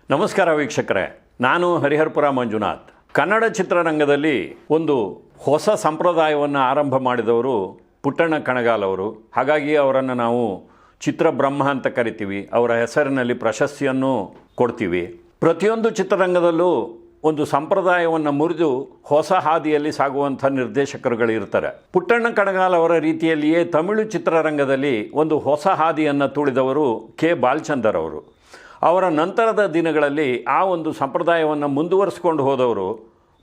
ನಮಸ್ಕಾರ ವೀಕ್ಷಕರೇ, ನಾನು ಹರಿಹರಪುರ ಮಂಜುನಾಥ್. ಕನ್ನಡ ಚಿತ್ರರಂಗದಲ್ಲಿ ಒಂದು ಹೊಸ ಸಂಪ್ರದಾಯವನ್ನು ಆರಂಭ ಮಾಡಿದವರು ಪುಟ್ಟಣ್ಣ ಕಣಗಾಲ್ ಅವರು. ಹಾಗಾಗಿ ಅವರನ್ನು ನಾವು ಚಿತ್ರಬ್ರಹ್ಮ ಅಂತ ಕರಿತೀವಿ. ಅವರ ಹೆಸರಿನಲ್ಲಿ ಪ್ರಶಸ್ತಿಯನ್ನು ಕೊಡ್ತೀವಿ. ಪ್ರತಿಯೊಂದು ಚಿತ್ರರಂಗದಲ್ಲೂ ಒಂದು ಸಂಪ್ರದಾಯವನ್ನು ಮುರಿದು ಹೊಸ ಹಾದಿಯಲ್ಲಿ ಸಾಗುವಂಥ ನಿರ್ದೇಶಕರುಗಳು ಇರ್ತಾರೆ. ಪುಟ್ಟಣ್ಣ ಕಣಗಾಲ್ ಅವರ ರೀತಿಯಲ್ಲಿಯೇ ತಮಿಳು ಚಿತ್ರರಂಗದಲ್ಲಿ ಒಂದು ಹೊಸ ಹಾದಿಯನ್ನು ತುಳಿದವರು ಕೆ ಬಾಲಚಂದರ್ ಅವರು. ಅವರ ನಂತರದ ದಿನಗಳಲ್ಲಿ ಆ ಒಂದು ಸಂಪ್ರದಾಯವನ್ನು ಮುಂದುವರಿಸ್ಕೊಂಡು ಹೋದವರು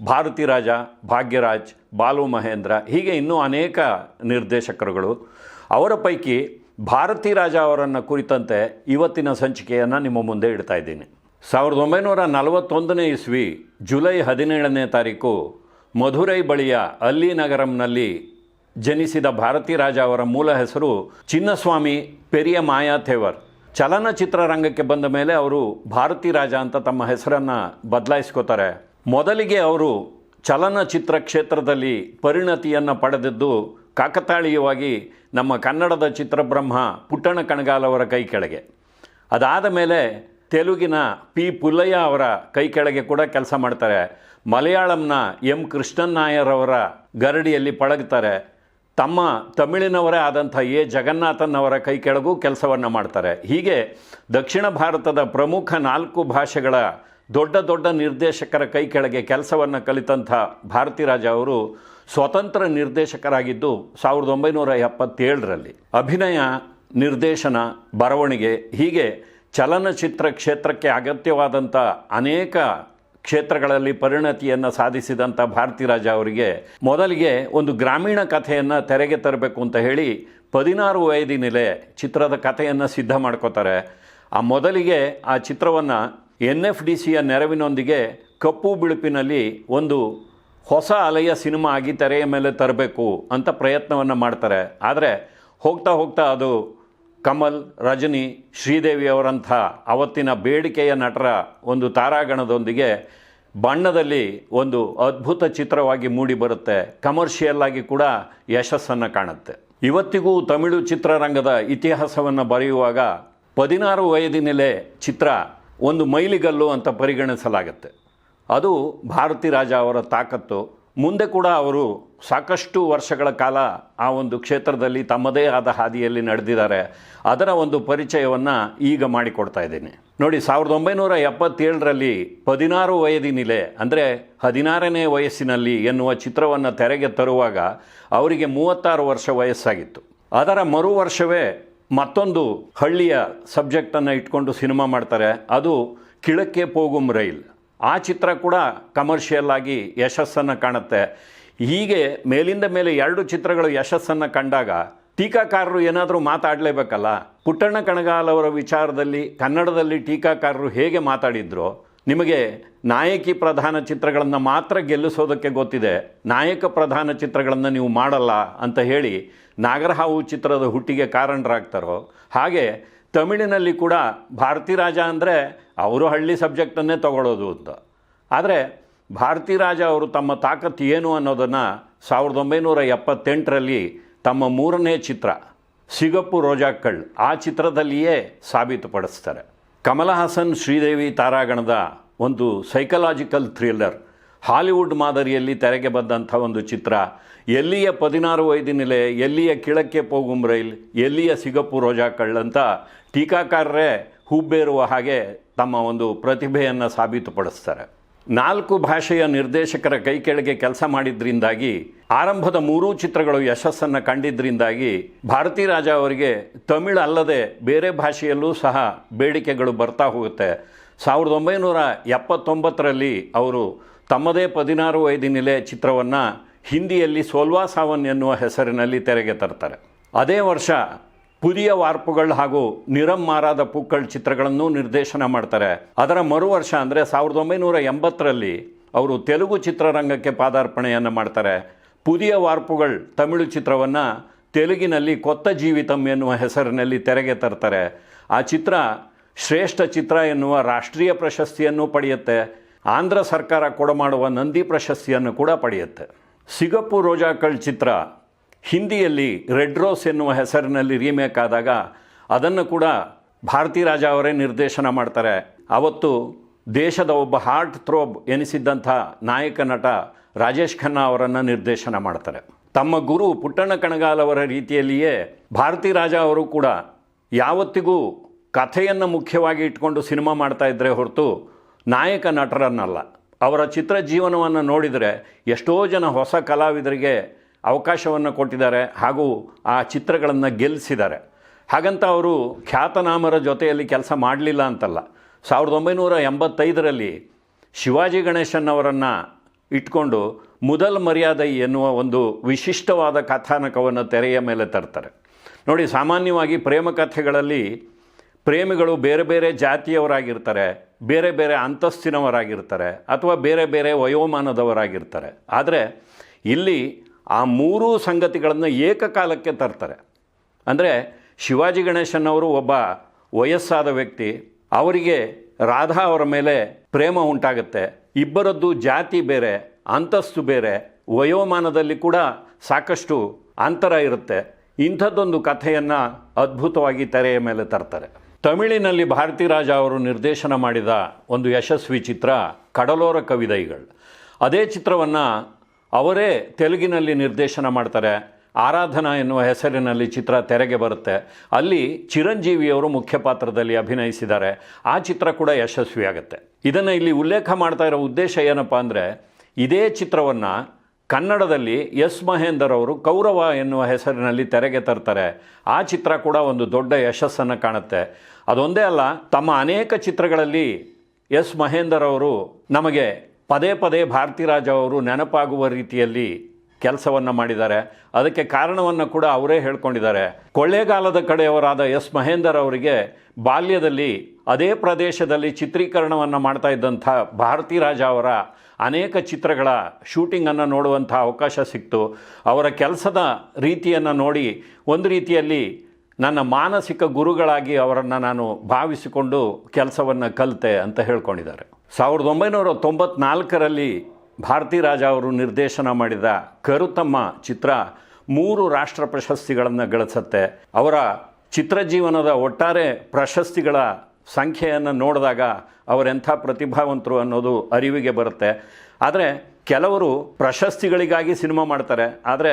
ಭಾರತಿ ರಾಜ, ಭಾಗ್ಯರಾಜ್, ಬಾಲು ಮಹೇಂದ್ರ, ಹೀಗೆ ಇನ್ನೂ ಅನೇಕ ನಿರ್ದೇಶಕರುಗಳು. ಅವರ ಪೈಕಿ ಭಾರತಿ ರಾಜ ಅವರನ್ನು ಕುರಿತಂತೆ ಇವತ್ತಿನ ಸಂಚಿಕೆಯನ್ನು ನಿಮ್ಮ ಮುಂದೆ ಇಡ್ತಾ ಇದ್ದೀನಿ. 1941ನೇ ಇಸ್ವಿ ಜುಲೈ 17ನೇ ತಾರೀಕು ಮಧುರೈ ಬಳಿಯ ಅಲ್ಲಿ ನಗರಂನಲ್ಲಿ ಜನಿಸಿದ ಭಾರತಿ ರಾಜ ಅವರ ಮೂಲ ಹೆಸರು ಚಿನ್ನಸ್ವಾಮಿ ಪೆರಿಯ ಮಾಯಾಥೇವರ್. ಚಲನಚಿತ್ರ ರಂಗಕ್ಕೆ ಬಂದ ಮೇಲೆ ಅವರು ಭಾರತಿ ರಾಜ ಅಂತ ತಮ್ಮ ಹೆಸರನ್ನು ಬದಲಾಯಿಸ್ಕೋತಾರೆ. ಮೊದಲಿಗೆ ಅವರು ಚಲನಚಿತ್ರ ಕ್ಷೇತ್ರದಲ್ಲಿ ಪರಿಣತಿಯನ್ನು ಪಡೆದಿದ್ದು ಕಾಕತಾಳೀಯವಾಗಿ ನಮ್ಮ ಕನ್ನಡದ ಚಿತ್ರಬ್ರಹ್ಮ ಪುಟ್ಟಣ್ಣ ಕಣಗಾಲ್ ಅವರ ಕೈ ಕೆಳಗೆ. ಅದಾದ ಮೇಲೆ ತೆಲುಗಿನ ಪಿ ಪುಲ್ಲಯ್ಯ ಅವರ ಕೈ ಕೆಳಗೆ ಕೂಡ ಕೆಲಸ ಮಾಡ್ತಾರೆ. ಮಲಯಾಳಂನ ಎಂ ಕೃಷ್ಣನ್ ನಾಯರ್ ಅವರ ಗರಡಿಯಲ್ಲಿ ಪಳಗ್ತಾರೆ. ತಮ್ಮ ತಮಿಳಿನವರೇ ಆದಂಥ ಎ ಜಗನ್ನಾಥನ್ ಅವರ ಕೈ ಕೆಳಗೂ ಕೆಲಸವನ್ನು ಮಾಡ್ತಾರೆ. ಹೀಗೆ ದಕ್ಷಿಣ ಭಾರತದ ಪ್ರಮುಖ 4 ಭಾಷೆಗಳ ದೊಡ್ಡ ದೊಡ್ಡ ನಿರ್ದೇಶಕರ ಕೈ ಕೆಳಗೆ ಕೆಲಸವನ್ನು ಕಲಿತಂಥ ಭಾರತಿ ರಾಜ ಅವರು ಸ್ವತಂತ್ರ ನಿರ್ದೇಶಕರಾಗಿದ್ದು 1977ರಲ್ಲಿ. ಅಭಿನಯ, ನಿರ್ದೇಶನ, ಬರವಣಿಗೆ, ಹೀಗೆ ಚಲನಚಿತ್ರ ಕ್ಷೇತ್ರಕ್ಕೆ ಅಗತ್ಯವಾದಂಥ ಅನೇಕ ಕ್ಷೇತ್ರಗಳಲ್ಲಿ ಪರಿಣತಿಯನ್ನು ಸಾಧಿಸಿದಂಥ ಭಾರತಿ ರಾಜ ಅವರಿಗೆ ಮೊದಲಿಗೆ ಒಂದು ಗ್ರಾಮೀಣ ಕಥೆಯನ್ನು ತೆರೆಗೆ ತರಬೇಕು ಅಂತ ಹೇಳಿ 16 ವಯಸ್ಸಿನಲ್ಲೇ ಚಿತ್ರದ ಕಥೆಯನ್ನು ಸಿದ್ಧ ಮಾಡ್ಕೋತಾರೆ. ಮೊದಲಿಗೆ ಆ ಚಿತ್ರವನ್ನು NFDCಯ ನೆರವಿನೊಂದಿಗೆ ಕಪ್ಪು ಬಿಳುಪಿನಲ್ಲಿ ಒಂದು ಹೊಸ ಅಲೆಯ ಸಿನಿಮಾ ಆಗಿ ತೆರೆಯ ಮೇಲೆ ತರಬೇಕು ಅಂತ ಪ್ರಯತ್ನವನ್ನು ಮಾಡ್ತಾರೆ. ಆದರೆ ಹೋಗ್ತಾ ಹೋಗ್ತಾ ಅದು ಕಮಲ್, ರಜನಿ, ಶ್ರೀದೇವಿ ಅವರಂಥ ಅವತ್ತಿನ ಬೇಡಿಕೆಯ ನಟರ ಒಂದು ತಾರಾಗಣದೊಂದಿಗೆ ಬಣ್ಣದಲ್ಲಿ ಒಂದು ಅದ್ಭುತ ಚಿತ್ರವಾಗಿ ಮೂಡಿ ಬರುತ್ತೆ. ಕಮರ್ಷಿಯಲ್ ಆಗಿ ಕೂಡ ಯಶಸ್ಸನ್ನು ಕಾಣುತ್ತೆ. ಇವತ್ತಿಗೂ ತಮಿಳು ಚಿತ್ರರಂಗದ ಇತಿಹಾಸವನ್ನು ಬರೆಯುವಾಗ 16 ವಯಸ್ಸಿನಲ್ಲೇ ಚಿತ್ರ ಒಂದು ಮೈಲಿಗಲ್ಲು ಅಂತ ಪರಿಗಣಿಸಲಾಗುತ್ತೆ. ಅದು ಭಾರತಿ ರಾಜ ಅವರ ತಾಕತ್ತು. ಮುಂದೆ ಕೂಡ ಅವರು ಸಾಕಷ್ಟು ವರ್ಷಗಳ ಕಾಲ ಆ ಒಂದು ಕ್ಷೇತ್ರದಲ್ಲಿ ತಮ್ಮದೇ ಆದ ಹಾದಿಯಲ್ಲಿ ನಡೆದಿದ್ದಾರೆ. ಅದರ ಒಂದು ಪರಿಚಯವನ್ನು ಈಗ ಮಾಡಿಕೊಡ್ತಾ ಇದ್ದೀನಿ. ನೋಡಿ, 1977ರಲ್ಲಿ 16 ವಯಸ್ಸಿನಲ್ಲೇ ಅಂದರೆ 16ನೇ ವಯಸ್ಸಿನಲ್ಲಿ ಎನ್ನುವ ಚಿತ್ರವನ್ನು ತೆರೆಗೆ ತರುವಾಗ ಅವರಿಗೆ 36 ವರ್ಷ ವಯಸ್ಸಾಗಿತ್ತು. ಅದರ ಮರು ವರ್ಷವೇ ಮತ್ತೊಂದು ಹಳ್ಳಿಯ ಸಬ್ಜೆಕ್ಟನ್ನು ಇಟ್ಕೊಂಡು ಸಿನಿಮಾ ಮಾಡ್ತಾರೆ. ಅದು ಕಿಳಕ್ಕೆ ಪೋಗುಂ ರೈಲ್. ಆ ಚಿತ್ರ ಕೂಡ ಕಮರ್ಷಿಯಲ್ ಆಗಿ ಯಶಸ್ಸನ್ನು ಕಾಣುತ್ತೆ. ಹೀಗೆ ಮೇಲಿಂದ ಮೇಲೆ 2 ಚಿತ್ರಗಳು ಯಶಸ್ಸನ್ನು ಕಂಡಾಗ ಟೀಕಾಕಾರರು ಏನಾದರೂ ಮಾತಾಡಲೇಬೇಕಲ್ಲ. ಪುಟ್ಟಣ್ಣ ಕಣಗಾಲ್ ಅವರ ವಿಚಾರದಲ್ಲಿ ಕನ್ನಡದಲ್ಲಿ ಟೀಕಾಕಾರರು ಹೇಗೆ ಮಾತಾಡಿದ್ರು, ನಿಮಗೆ ನಾಯಕಿ ಪ್ರಧಾನ ಚಿತ್ರಗಳನ್ನು ಮಾತ್ರ ಗೆಲ್ಲಿಸೋದಕ್ಕೆ ಗೊತ್ತಿದೆ, ನಾಯಕ ಪ್ರಧಾನ ಚಿತ್ರಗಳನ್ನು ನೀವು ಮಾಡಲ್ಲ ಅಂತ ಹೇಳಿ ನಾಗರಹಾವು ಚಿತ್ರದ ಹುಟ್ಟಿಗೆ ಕಾರಣರಾಗ್ತಾರೋ, ಹಾಗೆ ತಮಿಳಿನಲ್ಲಿ ಕೂಡ ಭಾರತಿ ರಾಜ ಅಂದರೆ ಅವರು ಹಳ್ಳಿ ಸಬ್ಜೆಕ್ಟನ್ನೇ ತಗೊಳ್ಳೋದು ಅಂತ. ಆದರೆ ಭಾರತಿ ರಾಜ ಅವರು ತಮ್ಮ ತಾಕತ್ತು ಏನು ಅನ್ನೋದನ್ನು 1978ರಲ್ಲಿ ತಮ್ಮ 3ನೇ ಚಿತ್ರ ಸಿಗಪ್ಪು ರೋಜಾಕ್ಕಳ್ ಆ ಚಿತ್ರದಲ್ಲಿಯೇ ಸಾಬೀತುಪಡಿಸ್ತಾರೆ. ಕಮಲ್ ಹಾಸನ್, ಶ್ರೀದೇವಿ ತಾರಾಗಣದ ಒಂದು ಸೈಕಲಾಜಿಕಲ್ ಥ್ರಿಲ್ಲರ್, ಹಾಲಿವುಡ್ ಮಾದರಿಯಲ್ಲಿ ತೆರೆಗೆ ಬಂದಂಥ ಒಂದು ಚಿತ್ರ. ಎಲ್ಲಿಯ 16 ವಯಸ್ಸಿನಲ್ಲೇ, ಎಲ್ಲಿಯ ಕಿಳಕ್ಕೆ ಪೋಗುಂ ರೈಲ್, ಎಲ್ಲಿಯ ಸಿಗಪ್ಪು ರೋಜಾಕ್ಕಳ್ ಅಂತ ಟೀಕಾಕಾರರೇ ಹುಬ್ಬೇರುವ ಹಾಗೆ ತಮ್ಮ ಒಂದು ಪ್ರತಿಭೆಯನ್ನು ಸಾಬೀತುಪಡಿಸ್ತಾರೆ. 4 ಭಾಷೆಯ ನಿರ್ದೇಶಕರ ಕೈ ಕೆಳಗೆ ಕೆಲಸ ಮಾಡಿದ್ರಿಂದಾಗಿ ಆರಂಭದ 3 ಚಿತ್ರಗಳು ಯಶಸ್ಸನ್ನು ಕಂಡಿದ್ದರಿಂದಾಗಿ ಭಾರತಿ ರಾಜ ಅವರಿಗೆ ತಮಿಳು ಅಲ್ಲದೆ ಬೇರೆ ಭಾಷೆಯಲ್ಲೂ ಸಹ ಬೇಡಿಕೆಗಳು ಬರ್ತಾ ಹೋಗುತ್ತೆ. 1979ರಲ್ಲಿ ಅವರು ತಮ್ಮದೇ 16 ವಯಸ್ಸಿನಲ್ಲೇ ಚಿತ್ರವನ್ನು ಹಿಂದಿಯಲ್ಲಿ ಸೋಲ್ವಾ ಸಾವನ್ ಎನ್ನುವ ಹೆಸರಿನಲ್ಲಿ ತೆರೆಗೆ ತರ್ತಾರೆ. ಅದೇ ವರ್ಷ ಪುದಿಯ ವಾರ್ಪುಗಳು ಹಾಗೂ ನಿರಂ ಮಾರಾದ ಪೂಕ್ಕಳ್ ಚಿತ್ರಗಳನ್ನು ನಿರ್ದೇಶನ ಮಾಡ್ತಾರೆ. ಅದರ ಮರು ವರ್ಷ ಅಂದರೆ 1980ರಲ್ಲಿ ಅವರು ತೆಲುಗು ಚಿತ್ರರಂಗಕ್ಕೆ ಪಾದಾರ್ಪಣೆಯನ್ನು ಮಾಡ್ತಾರೆ. ಪುದಿಯ ವಾರ್ಪುಗಳು ತಮಿಳು ಚಿತ್ರವನ್ನು ತೆಲುಗಿನಲ್ಲಿ ಕೊತ್ತ ಜೀವಿತಂ ಎನ್ನುವ ಹೆಸರಿನಲ್ಲಿ ತೆರೆಗೆ ತರ್ತಾರೆ. ಆ ಚಿತ್ರ ಶ್ರೇಷ್ಠ ಚಿತ್ರ ಎನ್ನುವ ರಾಷ್ಟ್ರೀಯ ಪ್ರಶಸ್ತಿಯನ್ನು ಪಡೆಯುತ್ತೆ. ಆಂಧ್ರ ಸರ್ಕಾರ ಕೊಡಮಾಡುವ ನಂದಿ ಪ್ರಶಸ್ತಿಯನ್ನು ಕೂಡ ಪಡೆಯುತ್ತೆ. ಸಿಗಪ್ಪು ರೋಜಾಕ್ಕಳ್ ಚಿತ್ರ ಹಿಂದಿಯಲ್ಲಿ ರೆಡ್ ರೋಸ್ ಎನ್ನುವ ಹೆಸರಿನಲ್ಲಿ ರೀಮೇಕ್ ಆದಾಗ ಅದನ್ನು ಕೂಡ ಭಾರತಿ ರಾಜ ಅವರೇ ನಿರ್ದೇಶನ ಮಾಡ್ತಾರೆ. ಅವತ್ತು ದೇಶದ ಒಬ್ಬ ಹಾರ್ಟ್ ಥ್ರೋಬ್ ಎನಿಸಿದ್ದಂಥ ನಾಯಕ ನಟ ರಾಜೇಶ್ ಖನ್ನಾ ಅವರನ್ನು ನಿರ್ದೇಶನ ಮಾಡ್ತಾರೆ. ತಮ್ಮ ಗುರು ಪುಟ್ಟಣ್ಣ ಕಣಗಾಲ್ ಅವರ ರೀತಿಯಲ್ಲಿಯೇ ಭಾರತಿ ರಾಜ ಅವರು ಕೂಡ ಯಾವತ್ತಿಗೂ ಕಥೆಯನ್ನು ಮುಖ್ಯವಾಗಿ ಇಟ್ಕೊಂಡು ಸಿನಿಮಾ ಮಾಡ್ತಾ ಇದ್ದರೆ ಹೊರತು ನಾಯಕ ನಟರನ್ನಲ್ಲ. ಅವರ ಚಿತ್ರ ಜೀವನವನ್ನು ನೋಡಿದರೆ ಎಷ್ಟೋ ಜನ ಹೊಸ ಕಲಾವಿದರಿಗೆ ಅವಕಾಶವನ್ನು ಕೊಟ್ಟಿದ್ದಾರೆ ಹಾಗೂ ಆ ಚಿತ್ರಗಳನ್ನು ಗೆಲ್ಲಿಸಿದ್ದಾರೆ. ಹಾಗಂತ ಅವರು ಖ್ಯಾತನಾಮರ ಜೊತೆಯಲ್ಲಿ ಕೆಲಸ ಮಾಡಲಿಲ್ಲ ಅಂತಲ್ಲ. 1985ರಲ್ಲಿ ಶಿವಾಜಿ ಗಣೇಶನ್ ಅವರನ್ನು ಇಟ್ಕೊಂಡು ಮೊದಲ ಮರ್ಯಾದೆ ಎನ್ನುವ ಒಂದು ವಿಶಿಷ್ಟವಾದ ಕಥಾನಕವನ್ನು ತೆರೆಯ ಮೇಲೆ ತರ್ತಾರೆ. ನೋಡಿ, ಸಾಮಾನ್ಯವಾಗಿ ಪ್ರೇಮ ಕಥೆಗಳಲ್ಲಿ ಪ್ರೇಮಿಗಳು ಬೇರೆ ಬೇರೆ ಜಾತಿಯವರಾಗಿರ್ತಾರೆ, ಬೇರೆ ಬೇರೆ ಅಂತಸ್ತಿನವರಾಗಿರ್ತಾರೆ, ಅಥವಾ ಬೇರೆ ಬೇರೆ ವಯೋಮಾನದವರಾಗಿರ್ತಾರೆ. ಆದರೆ ಇಲ್ಲಿ ಆ ಮೂರೂ ಸಂಗತಿಗಳನ್ನು ಏಕಕಾಲಕ್ಕೆ ತರ್ತಾರೆ. ಅಂದರೆ ಶಿವಾಜಿ ಗಣೇಶನ್ ಅವರು ಒಬ್ಬ ವಯಸ್ಸಾದ ವ್ಯಕ್ತಿ, ಅವರಿಗೆ ರಾಧಾ ಅವರ ಮೇಲೆ ಪ್ರೇಮ ಉಂಟಾಗುತ್ತೆ. ಇಬ್ಬರದ್ದು ಜಾತಿ ಬೇರೆ, ಅಂತಸ್ತು ಬೇರೆ, ವಯೋಮಾನದಲ್ಲಿ ಕೂಡ ಸಾಕಷ್ಟು ಅಂತರ ಇರುತ್ತೆ. ಇಂಥದ್ದೊಂದು ಕಥೆಯನ್ನು ಅದ್ಭುತವಾಗಿ ತೆರೆಯ ಮೇಲೆ ತರ್ತಾರೆ. ತಮಿಳಿನಲ್ಲಿ ಭಾರತಿ ರಾಜ ಅವರು ನಿರ್ದೇಶನ ಮಾಡಿದ ಒಂದು ಯಶಸ್ವಿ ಚಿತ್ರ ಕಡಲೋರ ಕವಿದೈಗಳು. ಅದೇ ಚಿತ್ರವನ್ನು ಅವರೇ ತೆಲುಗಿನಲ್ಲಿ ನಿರ್ದೇಶನ ಮಾಡ್ತಾರೆ. ಆರಾಧನಾ ಎನ್ನುವ ಹೆಸರಿನಲ್ಲಿ ಚಿತ್ರ ತೆರೆಗೆ ಬರುತ್ತೆ. ಅಲ್ಲಿ ಚಿರಂಜೀವಿಯವರು ಮುಖ್ಯ ಪಾತ್ರದಲ್ಲಿ ಅಭಿನಯಿಸಿದ್ದಾರೆ. ಆ ಚಿತ್ರ ಕೂಡ ಯಶಸ್ವಿಯಾಗುತ್ತೆ. ಇದನ್ನು ಇಲ್ಲಿ ಉಲ್ಲೇಖ ಮಾಡ್ತಾ ಇರೋ ಉದ್ದೇಶ ಏನಪ್ಪ ಅಂದರೆ, ಇದೇ ಚಿತ್ರವನ್ನು ಕನ್ನಡದಲ್ಲಿ ಎಸ್ ಮಹೇಂದರ್ ಅವರು ಕೌರವ ಎನ್ನುವ ಹೆಸರಿನಲ್ಲಿ ತೆರೆಗೆ ತರ್ತಾರೆ. ಆ ಚಿತ್ರ ಕೂಡ ಒಂದು ದೊಡ್ಡ ಯಶಸ್ಸನ್ನು ಕಾಣುತ್ತೆ. ಅದೊಂದೇ ಅಲ್ಲ, ತಮ್ಮ ಅನೇಕ ಚಿತ್ರಗಳಲ್ಲಿ ಎಸ್ ಮಹೇಂದರ್ ಅವರು ನಮಗೆ ಪದೇ ಪದೇ ಭಾರತಿ ರಾಜ ಅವರು ನೆನಪಾಗುವ ರೀತಿಯಲ್ಲಿ ಕೆಲಸವನ್ನು ಮಾಡಿದ್ದಾರೆ. ಅದಕ್ಕೆ ಕಾರಣವನ್ನು ಕೂಡ ಅವರೇ ಹೇಳ್ಕೊಂಡಿದ್ದಾರೆ. ಕೊಳ್ಳೇಗಾಲದ ಕಡೆಯವರಾದ ಎಸ್ ಮಹೇಂದರ್ ಅವರಿಗೆ ಬಾಲ್ಯದಲ್ಲಿ ಅದೇ ಪ್ರದೇಶದಲ್ಲಿ ಚಿತ್ರೀಕರಣವನ್ನು ಮಾಡ್ತಾ ಇದ್ದಂಥ ಭಾರತಿ ರಾಜ ಅವರ ಅನೇಕ ಚಿತ್ರಗಳ ಶೂಟಿಂಗನ್ನು ನೋಡುವಂಥ ಅವಕಾಶ ಸಿಕ್ತು. ಅವರ ಕೆಲಸದ ರೀತಿಯನ್ನು ನೋಡಿ ಒಂದು ರೀತಿಯಲ್ಲಿ ನನ್ನ ಮಾನಸಿಕ ಗುರುಗಳಾಗಿ ಅವರನ್ನು ನಾನು ಭಾವಿಸಿಕೊಂಡು ಕೆಲಸವನ್ನು ಕಲಿತೆ ಅಂತ ಹೇಳ್ಕೊಂಡಿದ್ದಾರೆ. 1994ರಲ್ಲಿ ಭಾರತಿ ರಾಜ ಅವರು ನಿರ್ದೇಶನ ಮಾಡಿದ ಕರುತಮ್ಮ ಚಿತ್ರ 3 ರಾಷ್ಟ್ರ ಪ್ರಶಸ್ತಿಗಳನ್ನು ಗಳಿಸುತ್ತೆ. ಅವರ ಚಿತ್ರಜೀವನದ ಒಟ್ಟಾರೆ ಪ್ರಶಸ್ತಿಗಳ ಸಂಖ್ಯೆಯನ್ನು ನೋಡಿದಾಗ ಅವರೆಂಥ ಪ್ರತಿಭಾವಂತರು ಅನ್ನೋದು ಅರಿವಿಗೆ ಬರುತ್ತೆ. ಆದರೆ ಕೆಲವರು ಪ್ರಶಸ್ತಿಗಳಿಗಾಗಿ ಸಿನಿಮಾ ಮಾಡ್ತಾರೆ. ಆದರೆ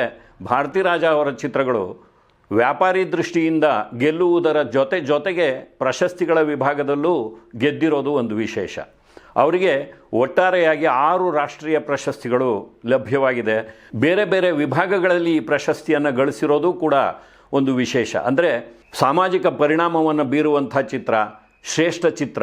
ಭಾರತಿ ರಾಜ ಅವರ ಚಿತ್ರಗಳು ವ್ಯಾಪಾರಿ ದೃಷ್ಟಿಯಿಂದ ಗೆಲ್ಲುವುದರ ಜೊತೆಗೆ ಪ್ರಶಸ್ತಿಗಳ ವಿಭಾಗದಲ್ಲೂ ಗೆದ್ದಿರೋದು ಒಂದು ವಿಶೇಷ. ಅವರಿಗೆ ಒಟ್ಟಾರೆಯಾಗಿ 6 ರಾಷ್ಟ್ರೀಯ ಪ್ರಶಸ್ತಿಗಳು ಲಭ್ಯವಾಗಿದೆ. ಬೇರೆ ಬೇರೆ ವಿಭಾಗಗಳಲ್ಲಿ ಈ ಪ್ರಶಸ್ತಿಯನ್ನು ಗಳಿಸಿರೋದು ಕೂಡ ಒಂದು ವಿಶೇಷ. ಅಂದರೆ ಸಾಮಾಜಿಕ ಪರಿಣಾಮವನ್ನು ಬೀರುವಂಥ ಚಿತ್ರ, ಶ್ರೇಷ್ಠ ಚಿತ್ರ,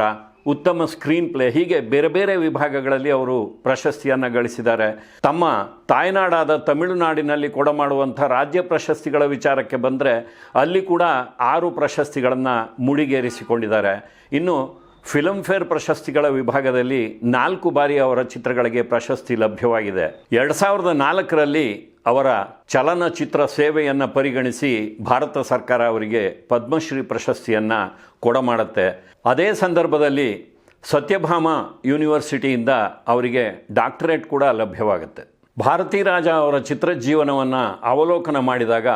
ಉತ್ತಮ ಸ್ಕ್ರೀನ್ ಪ್ಲೇ, ಹೀಗೆ ಬೇರೆ ಬೇರೆ ವಿಭಾಗಗಳಲ್ಲಿ ಅವರು ಪ್ರಶಸ್ತಿಯನ್ನು ಗಳಿಸಿದ್ದಾರೆ. ತಮ್ಮ ತಾಯ್ನಾಡಾದ ತಮಿಳುನಾಡಿನಲ್ಲಿ ಕೊಡಮಾಡುವಂಥ ರಾಜ್ಯ ಪ್ರಶಸ್ತಿಗಳ ವಿಚಾರಕ್ಕೆ ಬಂದರೆ ಅಲ್ಲಿ ಕೂಡ 6 ಪ್ರಶಸ್ತಿಗಳನ್ನು ಮುಡಿಗೇರಿಸಿಕೊಂಡಿದ್ದಾರೆ. ಇನ್ನು ಫಿಲ್ಮ್ಫೇರ್ ಪ್ರಶಸ್ತಿಗಳ ವಿಭಾಗದಲ್ಲಿ 4 ಬಾರಿ ಅವರ ಚಿತ್ರಗಳಿಗೆ ಪ್ರಶಸ್ತಿ ಲಭ್ಯವಾಗಿದೆ. 2004ರಲ್ಲಿ ಅವರ ಚಲನಚಿತ್ರ ಸೇವೆಯನ್ನು ಪರಿಗಣಿಸಿ ಭಾರತ ಸರ್ಕಾರ ಅವರಿಗೆ ಪದ್ಮಶ್ರೀ ಪ್ರಶಸ್ತಿಯನ್ನು ಕೊಡಮಾಡುತ್ತೆ. ಅದೇ ಸಂದರ್ಭದಲ್ಲಿ ಸತ್ಯಭಾಮ ಯೂನಿವರ್ಸಿಟಿಯಿಂದ ಅವರಿಗೆ ಡಾಕ್ಟರೇಟ್ ಕೂಡ ಲಭ್ಯವಾಗುತ್ತೆ. ಭಾರತಿ ರಾಜ ಅವರ ಚಿತ್ರಜೀವನವನ್ನು ಅವಲೋಕನ ಮಾಡಿದಾಗ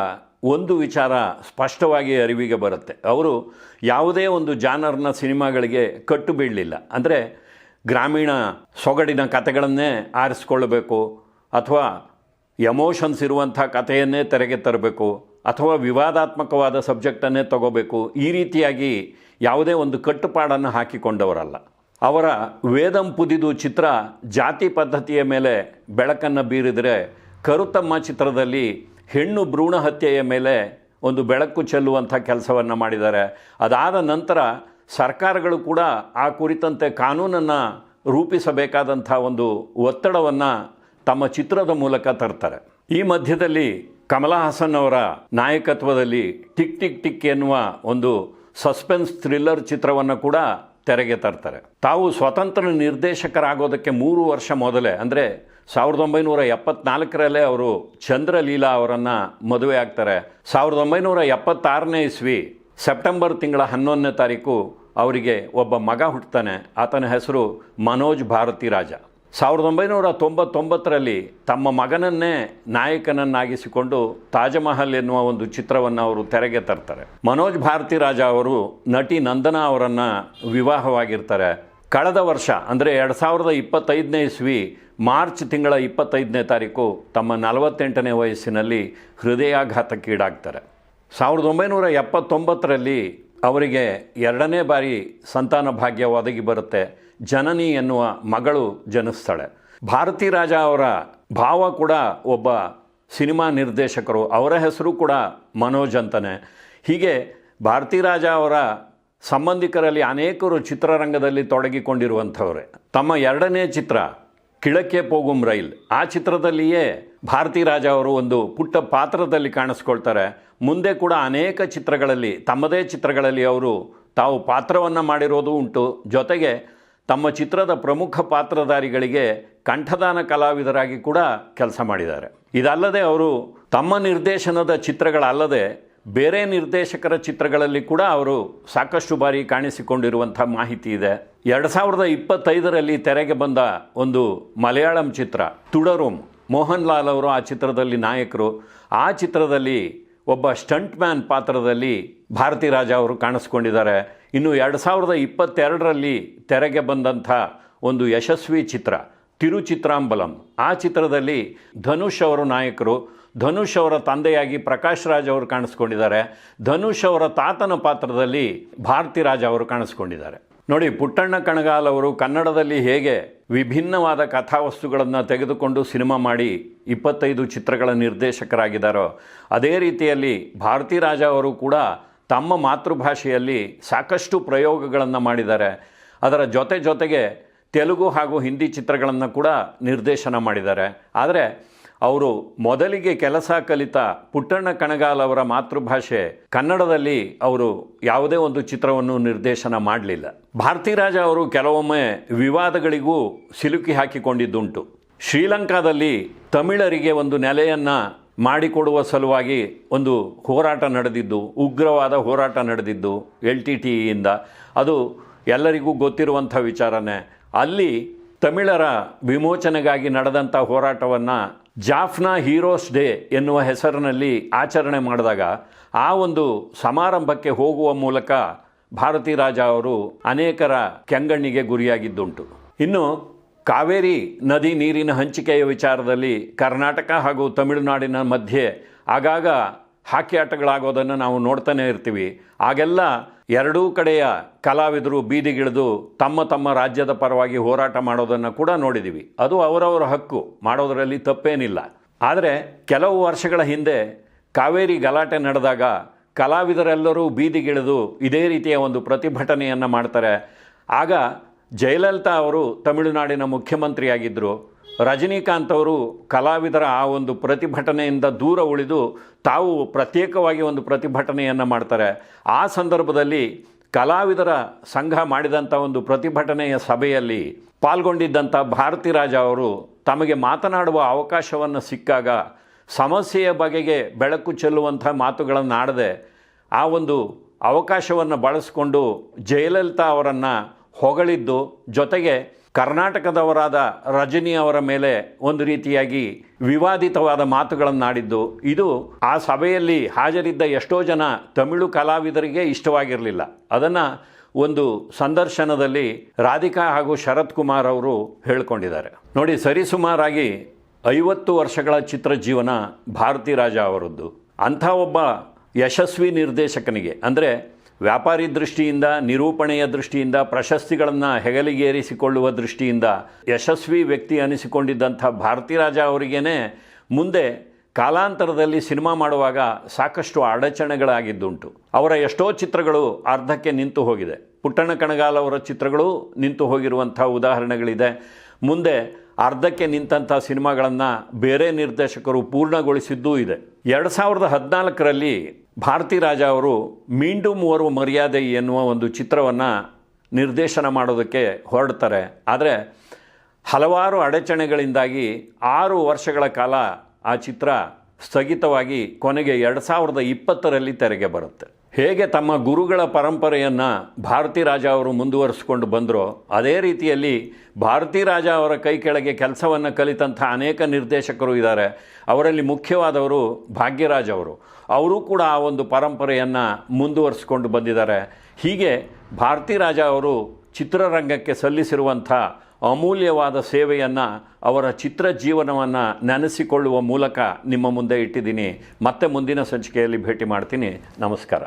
ಒಂದು ವಿಚಾರ ಸ್ಪಷ್ಟವಾಗಿ ಅರಿವಿಗೆ ಬರುತ್ತೆ. ಅವರು ಯಾವುದೇ ಒಂದು ಜಾನರ್ನ ಸಿನಿಮಾಗಳಿಗೆ ಕಟ್ಟು ಬೀಳಲಿಲ್ಲ. ಅಂದರೆ ಗ್ರಾಮೀಣ ಸೊಗಡಿನ ಕಥೆಗಳನ್ನೇ ಆರಿಸ್ಕೊಳ್ಳಬೇಕು, ಅಥವಾ ಎಮೋಷನ್ಸ್ ಇರುವಂಥ ಕಥೆಯನ್ನೇ ತೆರೆಗೆ ತರಬೇಕು, ಅಥವಾ ವಿವಾದಾತ್ಮಕವಾದ ಸಬ್ಜೆಕ್ಟನ್ನೇ ತಗೋಬೇಕು, ಈ ರೀತಿಯಾಗಿ ಯಾವುದೇ ಒಂದು ಕಟ್ಟುಪಾಡನ್ನು ಹಾಕಿಕೊಂಡವರಲ್ಲ. ಅವರ ವೇದಂ ಪುದಿದು ಚಿತ್ರ ಜಾತಿ ಪದ್ಧತಿಯ ಮೇಲೆ ಬೆಳಕನ್ನು ಬೀರಿದರೆ, ಕರುತಮ್ಮ ಚಿತ್ರದಲ್ಲಿ ಹೆಣ್ಣು ಭ್ರೂಣ ಹತ್ಯೆಯ ಮೇಲೆ ಒಂದು ಬೆಳಕು ಚೆಲ್ಲುವಂಥ ಕೆಲಸವನ್ನು ಮಾಡಿದ್ದಾರೆ. ಅದಾದ ನಂತರ ಸರ್ಕಾರಗಳು ಕೂಡ ಆ ಕುರಿತಂತೆ ಕಾನೂನನ್ನು ರೂಪಿಸಬೇಕಾದಂಥ ಒಂದು ಒತ್ತಡವನ್ನು ತಮ್ಮ ಚಿತ್ರದ ಮೂಲಕ ತರ್ತಾರೆ. ಈ ಮಧ್ಯದಲ್ಲಿ ಕಮಲಾ ಹಾಸನ್ ಅವರ ನಾಯಕತ್ವದಲ್ಲಿ ಟಿಕ್ ಟಿಕ್ ಟಿಕ್ ಎನ್ನುವ ಒಂದು ಸಸ್ಪೆನ್ಸ್ ಥ್ರಿಲ್ಲರ್ ಚಿತ್ರವನ್ನು ಕೂಡ ತೆರೆಗೆ ತರ್ತಾರೆ. ತಾವು ಸ್ವತಂತ್ರ ನಿರ್ದೇಶಕರಾಗೋದಕ್ಕೆ 3 ವರ್ಷ ಮೊದಲೇ, ಅಂದರೆ 1974ರಲ್ಲೇ ಅವರು ಚಂದ್ರಲೀಲಾ ಅವರನ್ನು ಮದುವೆ ಆಗ್ತಾರೆ. 1976ನೇ ಇಸ್ವಿ ಸೆಪ್ಟೆಂಬರ್ ತಿಂಗಳ 11ನೇ ತಾರೀಕು ಅವರಿಗೆ ಒಬ್ಬ ಮಗ ಹುಟ್ಟುತ್ತಾನೆ. ಆತನ ಹೆಸರು ಮನೋಜ್ ಭಾರತಿ ರಾಜ. 1999ರಲ್ಲಿ ತಮ್ಮ ಮಗನನ್ನೇ ನಾಯಕನನ್ನಾಗಿಸಿಕೊಂಡು ತಾಜ್ಮಹಲ್ ಎನ್ನುವ ಒಂದು ಚಿತ್ರವನ್ನು ಅವರು ತೆರೆಗೆ ತರ್ತಾರೆ. ಮನೋಜ್ ಭಾರತಿ ರಾಜ ಅವರು ನಟಿ ನಂದನಾ ಅವರನ್ನು ವಿವಾಹವಾಗಿರ್ತಾರೆ. ಕಳೆದ ವರ್ಷ ಅಂದರೆ 2025ನೇ ಇಸ್ವಿ ಮಾರ್ಚ್ ತಿಂಗಳ 25ನೇ ತಾರೀಕು ತಮ್ಮ 48ನೇ ವಯಸ್ಸಿನಲ್ಲಿ ಹೃದಯಾಘಾತಕ್ಕೀಡಾಗ್ತಾರೆ. 1979ರಲ್ಲಿ ಅವರಿಗೆ 2ನೇ ಬಾರಿ ಸಂತಾನ ಭಾಗ್ಯ ಒದಗಿ ಬರುತ್ತೆ. ಜನನಿ ಎನ್ನುವ ಮಗಳು ಜನಿಸ್ತಾಳೆ. ಭಾರತಿ ರಾಜ ಅವರ ಭಾವ ಕೂಡ ಒಬ್ಬ ಸಿನಿಮಾ ನಿರ್ದೇಶಕರು, ಅವರ ಹೆಸರು ಕೂಡ ಮನೋಜ್ ಅಂತಾನೆ. ಹೀಗೆ ಭಾರತಿ ರಾಜ ಅವರ ಸಂಬಂಧಿಕರಲ್ಲಿ ಅನೇಕರು ಚಿತ್ರರಂಗದಲ್ಲಿ ತೊಡಗಿಕೊಂಡಿರುವಂಥವ್ರೆ. ತಮ್ಮ 2ನೇ ಚಿತ್ರ ಕಿಳಕ್ಕೆ ಪೋಗುಂ ರೈಲ್, ಆ ಚಿತ್ರದಲ್ಲಿಯೇ ಭಾರತಿ ರಾಜ ಅವರು ಒಂದು ಪುಟ್ಟ ಪಾತ್ರದಲ್ಲಿ ಕಾಣಿಸ್ಕೊಳ್ತಾರೆ. ಮುಂದೆ ಕೂಡ ಅನೇಕ ಚಿತ್ರಗಳಲ್ಲಿ, ತಮ್ಮದೇ ಚಿತ್ರಗಳಲ್ಲಿ ಅವರು ತಾವು ಪಾತ್ರವನ್ನು ಮಾಡಿರೋದು ಉಂಟು. ಜೊತೆಗೆ ತಮ್ಮ ಚಿತ್ರದ ಪ್ರಮುಖ ಪಾತ್ರಧಾರಿಗಳಿಗೆ ಕಂಠದಾನ ಕಲಾವಿದರಾಗಿ ಕೂಡ ಕೆಲಸ ಮಾಡಿದ್ದಾರೆ. ಇದಲ್ಲದೆ ಅವರು ತಮ್ಮ ನಿರ್ದೇಶನದ ಚಿತ್ರಗಳಲ್ಲದೆ ಬೇರೆ ನಿರ್ದೇಶಕರ ಚಿತ್ರಗಳಲ್ಲಿ ಕೂಡ ಅವರು ಸಾಕಷ್ಟು ಬಾರಿ ಕಾಣಿಸಿಕೊಂಡಿರುವಂಥ ಮಾಹಿತಿ ಇದೆ. 2025ರಲ್ಲಿ ತೆರೆಗೆ ಬಂದ ಒಂದು ಮಲಯಾಳಂ ಚಿತ್ರ ತುಡರುಂ, ಮೋಹನ್ ಲಾಲ್ ಅವರು ಆ ಚಿತ್ರದಲ್ಲಿ ನಾಯಕರು. ಆ ಚಿತ್ರದಲ್ಲಿ ಒಬ್ಬ ಸ್ಟಂಟ್ ಮ್ಯಾನ್ ಪಾತ್ರದಲ್ಲಿ ಭಾರತಿ ರಾಜ ಅವರು ಕಾಣಿಸ್ಕೊಂಡಿದ್ದಾರೆ. ಇನ್ನು 2022ರಲ್ಲಿ ತೆರೆಗೆ ಬಂದಂಥ ಒಂದು ಯಶಸ್ವಿ ಚಿತ್ರ ತಿರುಚಿತ್ರಾಂಬಲಂ, ಆ ಚಿತ್ರದಲ್ಲಿ ಧನುಷ್ ಅವರು ನಾಯಕರು. ಧನುಷ್ ಅವರ ತಂದೆಯಾಗಿ ಪ್ರಕಾಶ್ ರಾಜ್ ಅವರು ಕಾಣಿಸ್ಕೊಂಡಿದ್ದಾರೆ. ಧನುಷ್ ಅವರ ತಾತನ ಪಾತ್ರದಲ್ಲಿ ಭಾರತಿ ರಾಜ ಅವರು ಕಾಣಿಸ್ಕೊಂಡಿದ್ದಾರೆ. ನೋಡಿ, ಪುಟ್ಟಣ್ಣ ಕಣಗಾಲ್ ಅವರು ಕನ್ನಡದಲ್ಲಿ ಹೇಗೆ ವಿಭಿನ್ನವಾದ ಕಥಾವಸ್ತುಗಳನ್ನು ತೆಗೆದುಕೊಂಡು ಸಿನಿಮಾ ಮಾಡಿ 25 ಚಿತ್ರಗಳ ನಿರ್ದೇಶಕರಾಗಿದ್ದಾರೋ, ಅದೇ ರೀತಿಯಲ್ಲಿ ಭಾರತಿ ರಾಜ ಅವರು ಕೂಡ ತಮ್ಮ ಮಾತೃಭಾಷೆಯಲ್ಲಿ ಸಾಕಷ್ಟು ಪ್ರಯೋಗಗಳನ್ನು ಮಾಡಿದ್ದಾರೆ. ಅದರ ಜೊತೆಗೆ ತೆಲುಗು ಹಾಗೂ ಹಿಂದಿ ಚಿತ್ರಗಳನ್ನು ಕೂಡ ನಿರ್ದೇಶನ ಮಾಡಿದ್ದಾರೆ. ಆದರೆ ಅವರು ಮೊದಲಿಗೆ ಕೆಲಸ ಕಲಿತ ಪುಟ್ಟಣ್ಣ ಕಣಗಾಲ್ ಅವರ ಮಾತೃಭಾಷೆ ಕನ್ನಡದಲ್ಲಿ ಅವರು ಯಾವುದೇ ಒಂದು ಚಿತ್ರವನ್ನು ನಿರ್ದೇಶನ ಮಾಡಲಿಲ್ಲ. ಭಾರತಿ ರಾಜ ಅವರು ಕೆಲವೊಮ್ಮೆ ವಿವಾದಗಳಿಗೂ ಸಿಲುಕಿ ಹಾಕಿಕೊಂಡಿದ್ದುಂಟು. ಶ್ರೀಲಂಕಾದಲ್ಲಿ ತಮಿಳರಿಗೆ ಒಂದು ನೆಲೆಯನ್ನು ಮಾಡಿಕೊಡುವ ಸಲುವಾಗಿ ಒಂದು ಹೋರಾಟ ನಡೆದಿದ್ದು, ಉಗ್ರವಾದ ಹೋರಾಟ ನಡೆದಿದ್ದು LTTEಯಿಂದ, ಅದು ಎಲ್ಲರಿಗೂ ಗೊತ್ತಿರುವಂಥ ವಿಚಾರನೇ. ಅಲ್ಲಿ ತಮಿಳರ ವಿಮೋಚನೆಗಾಗಿ ನಡೆದಂಥ ಹೋರಾಟವನ್ನು ಜಾಫ್ನಾ ಹೀರೋಸ್ ಡೇ ಎನ್ನುವ ಹೆಸರಿನಲ್ಲಿ ಆಚರಣೆ ಮಾಡಿದಾಗ ಆ ಒಂದು ಸಮಾರಂಭಕ್ಕೆ ಹೋಗುವ ಮೂಲಕ ಭಾರತಿ ರಾಜ ಅವರು ಅನೇಕರ ಕೆಂಗಣ್ಣಿಗೆ ಗುರಿಯಾಗಿದ್ದುಂಟು. ಇನ್ನು ಕಾವೇರಿ ನದಿ ನೀರಿನ ಹಂಚಿಕೆಯ ವಿಚಾರದಲ್ಲಿ ಕರ್ನಾಟಕ ಹಾಗೂ ತಮಿಳುನಾಡಿನ ಮಧ್ಯೆ ಆಗಾಗ ಹಾಕಿ ಆಟಗಳಾಗೋದನ್ನು ನಾವು ನೋಡ್ತಾನೆ ಇರ್ತೀವಿ. ಆಗೆಲ್ಲ ಎರಡೂ ಕಡೆಯ ಕಲಾವಿದರು ಬೀದಿಗಿಳಿದು ತಮ್ಮ ರಾಜ್ಯದ ಪರವಾಗಿ ಹೋರಾಟ ಮಾಡೋದನ್ನು ಕೂಡ ನೋಡಿದ್ದೀವಿ. ಅದು ಅವರವರ ಹಕ್ಕು, ಮಾಡೋದರಲ್ಲಿ ತಪ್ಪೇನಿಲ್ಲ. ಆದರೆ ಕೆಲವು ವರ್ಷಗಳ ಹಿಂದೆ ಕಾವೇರಿ ಗಲಾಟೆ ನಡೆದಾಗ ಕಲಾವಿದರೆಲ್ಲರೂ ಬೀದಿಗಿಳಿದು ಇದೇ ರೀತಿಯ ಒಂದು ಪ್ರತಿಭಟನೆಯನ್ನು ಮಾಡ್ತಾರೆ. ಆಗ ಜಯಲಲಿತಾ ಅವರು ತಮಿಳುನಾಡಿನ ಮುಖ್ಯಮಂತ್ರಿಯಾಗಿದ್ದರು. ರಜನಿಕಾಂತ್ ಅವರು ಕಲಾವಿದರ ಆ ಒಂದು ಪ್ರತಿಭಟನೆಯಿಂದ ದೂರ ಉಳಿದು ತಾವು ಪ್ರತ್ಯೇಕವಾಗಿ ಒಂದು ಪ್ರತಿಭಟನೆಯನ್ನು ಮಾಡ್ತಾರೆ. ಆ ಸಂದರ್ಭದಲ್ಲಿ ಕಲಾವಿದರ ಸಂಘ ಮಾಡಿದಂಥ ಒಂದು ಪ್ರತಿಭಟನೆಯ ಸಭೆಯಲ್ಲಿ ಪಾಲ್ಗೊಂಡಿದ್ದಂಥ ಭಾರತಿ ರಾಜ ಅವರು ತಮಗೆ ಮಾತನಾಡುವ ಅವಕಾಶವನ್ನು ಸಿಕ್ಕಾಗ ಸಮಸ್ಯೆಯ ಬಗೆಗೆ ಬೆಳಕು ಚೆಲ್ಲುವಂಥ ಮಾತುಗಳನ್ನು ಆಡದೆ ಆ ಒಂದು ಅವಕಾಶವನ್ನು ಬಳಸಿಕೊಂಡು ಜಯಲಲಿತಾ ಅವರನ್ನು ಹೊಗಳಿದ್ದು, ಜೊತೆಗೆ ಕರ್ನಾಟಕದವರಾದ ರಜನಿ ಅವರ ಮೇಲೆ ಒಂದು ರೀತಿಯಾಗಿ ವಿವಾದಿತವಾದ ಮಾತುಗಳನ್ನಾಡಿದ್ದು, ಇದು ಆ ಸಭೆಯಲ್ಲಿ ಹಾಜರಿದ್ದ ಎಷ್ಟೋ ಜನ ತಮಿಳು ಕಲಾವಿದರಿಗೆ ಇಷ್ಟವಾಗಿರಲಿಲ್ಲ. ಅದನ್ನು ಒಂದು ಸಂದರ್ಶನದಲ್ಲಿ ರಾಧಿಕಾ ಹಾಗೂ ಶರತ್ ಕುಮಾರ್ ಅವರು ಹೇಳ್ಕೊಂಡಿದ್ದಾರೆ. ನೋಡಿ, ಸರಿಸುಮಾರಾಗಿ 50 ವರ್ಷಗಳ ಚಿತ್ರಜೀವನ ಭಾರತಿ ರಾಜ ಅವರದ್ದು. ಅಂಥ ಒಬ್ಬ ಯಶಸ್ವಿ ನಿರ್ದೇಶಕನಿಗೆ, ಅಂದರೆ ವ್ಯಾಪಾರಿ ದೃಷ್ಟಿಯಿಂದ, ನಿರೂಪಣೆಯ ದೃಷ್ಟಿಯಿಂದ, ಪ್ರಶಸ್ತಿಗಳನ್ನು ಹೆಗಲಿಗೇರಿಸಿಕೊಳ್ಳುವ ದೃಷ್ಟಿಯಿಂದ ಯಶಸ್ವಿ ವ್ಯಕ್ತಿ ಅನಿಸಿಕೊಂಡಿದ್ದಂಥ ಭಾರತಿ ರಾಜ ಅವರಿಗೇ ಮುಂದೆ ಕಾಲಾಂತರದಲ್ಲಿ ಸಿನಿಮಾ ಮಾಡುವಾಗ ಸಾಕಷ್ಟು ಅಡಚಣೆಗಳಾಗಿದ್ದುಂಟು. ಅವರ ಎಷ್ಟೋ ಚಿತ್ರಗಳು ಅರ್ಧಕ್ಕೆ ನಿಂತು ಹೋಗಿದೆ. ಪುಟ್ಟಣ್ಣ ಕಣಗಾಲ್ ಅವರ ಚಿತ್ರಗಳು ನಿಂತು ಹೋಗಿರುವಂಥ ಉದಾಹರಣೆಗಳಿದೆ. ಮುಂದೆ ಅರ್ಧಕ್ಕೆ ನಿಂತಹ ಸಿನಿಮಾಗಳನ್ನು ಬೇರೆ ನಿರ್ದೇಶಕರು ಪೂರ್ಣಗೊಳಿಸಿದ್ದೂ ಇದೆ. 2014ರಲ್ಲಿ ಭಾರತಿ ರಾಜ ಅವರು ಮೀಂಡು ಮೂವರು ಮರ್ಯಾದೆ ಎನ್ನುವ ಒಂದು ಚಿತ್ರವನ್ನು ನಿರ್ದೇಶನ ಮಾಡೋದಕ್ಕೆ ಹೊರಡ್ತಾರೆ. ಆದರೆ ಹಲವಾರು ಅಡಚಣೆಗಳಿಂದಾಗಿ 6 ವರ್ಷಗಳ ಕಾಲ ಆ ಚಿತ್ರ ಸ್ಥಗಿತವಾಗಿ ಕೊನೆಗೆ 2020ರಲ್ಲಿ ತೆರೆಗೆ ಬರುತ್ತೆ. ಹೇಗೆ ತಮ್ಮ ಗುರುಗಳ ಪರಂಪರೆಯನ್ನು ಭಾರತಿ ರಾಜ ಅವರು ಮುಂದುವರಿಸ್ಕೊಂಡು ಬಂದರೋ ಅದೇ ರೀತಿಯಲ್ಲಿ ಭಾರತಿ ರಾಜ ಅವರ ಕೈ ಕೆಳಗೆ ಕೆಲಸವನ್ನು ಕಲಿತಂಥ ಅನೇಕ ನಿರ್ದೇಶಕರು ಇದ್ದಾರೆ. ಅವರಲ್ಲಿ ಮುಖ್ಯವಾದವರು ಭಾಗ್ಯರಾಜ್ ಅವರು ಕೂಡ ಆ ಒಂದು ಪರಂಪರೆಯನ್ನು ಮುಂದುವರಿಸ್ಕೊಂಡು ಬಂದಿದ್ದಾರೆ. ಹೀಗೆ ಭಾರತಿ ರಾಜ ಅವರು ಚಿತ್ರರಂಗಕ್ಕೆ ಸಲ್ಲಿಸಿರುವಂಥ ಅಮೂಲ್ಯವಾದ ಸೇವೆಯನ್ನು ಅವರ ಚಿತ್ರ ಜೀವನವನ್ನು ನೆನೆಸಿಕೊಳ್ಳುವ ಮೂಲಕ ನಿಮ್ಮ ಮುಂದೆ ಇಟ್ಟಿದ್ದೀನಿ. ಮತ್ತೆ ಮುಂದಿನ ಸಂಚಿಕೆಯಲ್ಲಿ ಭೇಟಿ ಮಾಡ್ತೀನಿ. ನಮಸ್ಕಾರ.